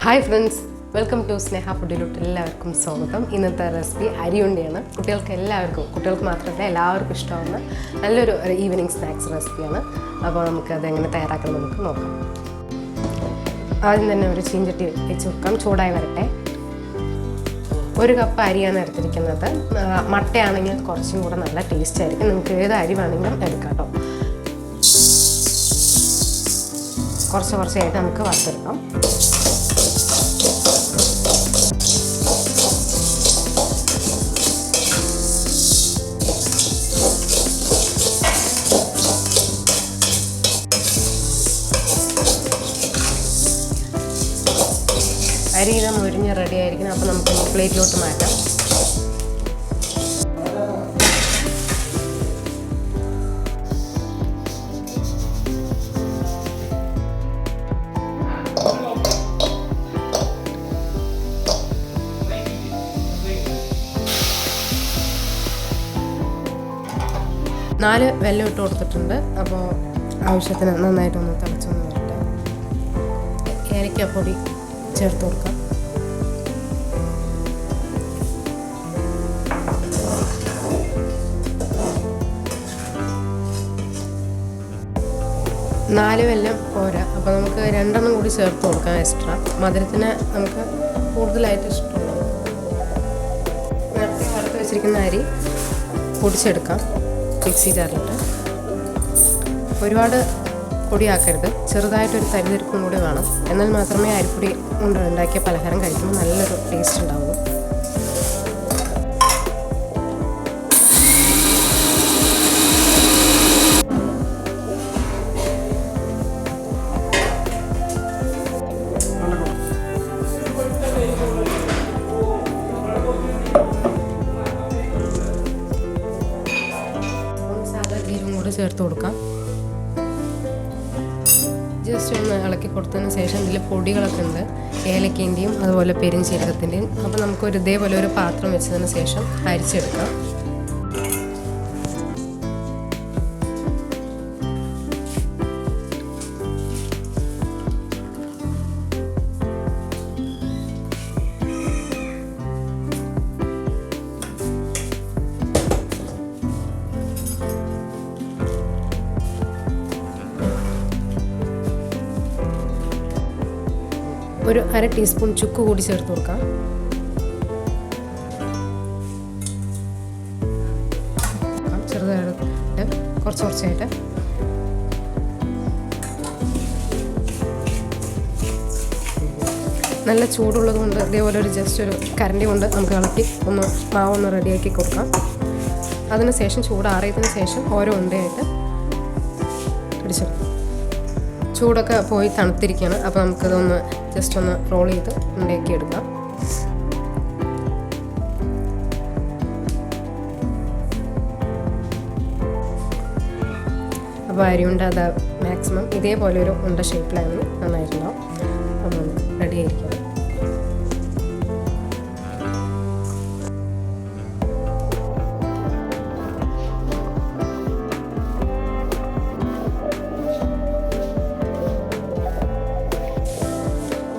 Hi friends, welcome to സ്നേഹ ഫുഡിലോട്ട് എല്ലാവർക്കും സ്വാഗതം. ഇന്നത്തെ റെസിപ്പി അരിയുണ്ടയാണ്. കുട്ടികൾക്ക് മാത്രമല്ല എല്ലാവർക്കും ഇഷ്ടമാവുന്ന നല്ലൊരു ഈവനിങ് സ്നാക്സ് റെസിപ്പിയാണ്. അപ്പോൾ നമുക്കതെങ്ങനെ തയ്യാറാക്കണം നമുക്ക് നോക്കാം. ആദ്യം തന്നെ ഒരു ചീഞ്ചട്ടി വെച്ച് വെക്കാം, ചൂടായി വരട്ടെ. 1 കപ്പ് അരിയാണ് എടുത്തിരിക്കുന്നത്. മട്ടയാണെങ്കിൽ കുറച്ചും കൂടെ നല്ല ടേസ്റ്റ് ആയിരിക്കും. നിങ്ങൾക്ക് ഏത് അരി വേണമെങ്കിലും എടുക്കാം കേട്ടോ. കുറച്ചായിട്ട് നമുക്ക് വറുത്തെടുക്കാം. അരി ഇത് മുരിഞ്ഞ് റെഡി ആയിരിക്കണം. അപ്പോൾ നമുക്ക് പ്ലേറ്റിലോട്ട് മാറ്റാം. നാല് വെല്ലം ഇട്ട് കൊടുത്തിട്ടുണ്ട്. അപ്പോൾ ആവശ്യത്തിന് നന്നായിട്ടൊന്ന് തിളച്ചൊന്ന് വരട്ടെ. ഏലക്കാപ്പൊടി ചേർത്ത് കൊടുക്കാം. നാല് വെല്ലം പോരാ, അപ്പോൾ നമുക്ക് 2 കൂടി ചേർത്ത് കൊടുക്കാം എക്സ്ട്രാ. മധുരത്തിന് നമുക്ക് കൂടുതലായിട്ട് ഇഷ്ടമുള്ളത്. നേരത്തെ വറുത്ത് വെച്ചിരിക്കുന്ന അരി പൊടിച്ചെടുക്കാം മിക്സി ജാറിലിട്ട്. ഒരുപാട് പൊടിയാക്കരുത്, ചെറുതായിട്ടൊരു തരിതരിപ്പും കൂടി വേണം. എന്നാൽ മാത്രമേ അരിപ്പൊടി കൊണ്ട് ഉണ്ടാക്കിയ പലഹാരം കഴിക്കുമ്പോൾ നല്ലൊരു ടേസ്റ്റ് ഉണ്ടാവുള്ളൂ. സാധാ ജീരകം കൂടി ചേർത്ത് കൊടുക്കാം. ജസ്റ്റ് ഒന്ന് ഇളക്കി കൊടുത്തതിന് ശേഷം ഇതിൽ പൊടികളൊക്കെ ഉണ്ട്, ഏലക്കേൻ്റെയും അതുപോലെ പെരുംജീരകത്തിൻ്റെയും. അപ്പോൾ നമുക്കൊരു ഇതേപോലെ ഒരു പാത്രം വെച്ചതിന് ശേഷം അരിച്ചെടുക്കാം. ഒരു 1/2 ടീസ്പൂൺ ചുക്ക് കൂടി ചേർത്ത് കൊടുക്കാം. ചെറുതായിട്ട് കുറച്ചായിട്ട് നല്ല ചൂടുള്ളത് കൊണ്ട് ഇതേപോലെ ജസ്റ്റ് ഒരു കരണ്ടി കൊണ്ട് നമുക്ക് ഇളക്കി മാവൊന്ന് റെഡിയാക്കി കൊടുക്കാം. അതിനുശേഷം ചൂടാറിയതിന് ശേഷം ഓരോ ഉണ്ടയായിട്ട് പിടിച്ചെടുക്കാം. ചൂടൊക്കെ പോയി തണുത്തിരിക്കുകയാണ്. അപ്പോൾ നമുക്കതൊന്ന് ജസ്റ്റ് ഒന്ന് റോൾ ചെയ്ത് ഉണ്ടാക്കി എടുക്കാം. അപ്പോൾ അരിയുണ്ട അത് മാക്സിമം ഇതേപോലെ ഒരു ഉണ്ട ഷേപ്പിലായിരുന്നു നന്നായിട്ടുണ്ടാവും. അപ്പോൾ റെഡി ആയിരിക്കും.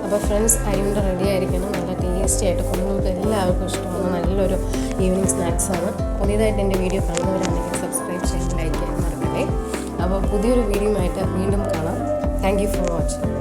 അപ്പോൾ ഫ്രണ്ട്സ്, അരിയുണ്ട റെഡി ആയിരിക്കണം. നല്ല ടേസ്റ്റി ആയിട്ട് കുഞ്ഞുങ്ങൾക്ക് എല്ലാവർക്കും ഇഷ്ടമാണ്. നല്ലൊരു ഈവനിങ് സ്നാക്സാണ്. പുതിയതായിട്ട് എൻ്റെ വീഡിയോ കാണുന്നവരാണെങ്കിൽ സബ്സ്ക്രൈബ് ചെയ്യാൻ, ലൈക്ക് ചെയ്യാൻ മറക്കല്ലേ. അപ്പോൾ പുതിയൊരു വീഡിയോ ആയിട്ട് വീണ്ടും കാണാം. Thank you for watching.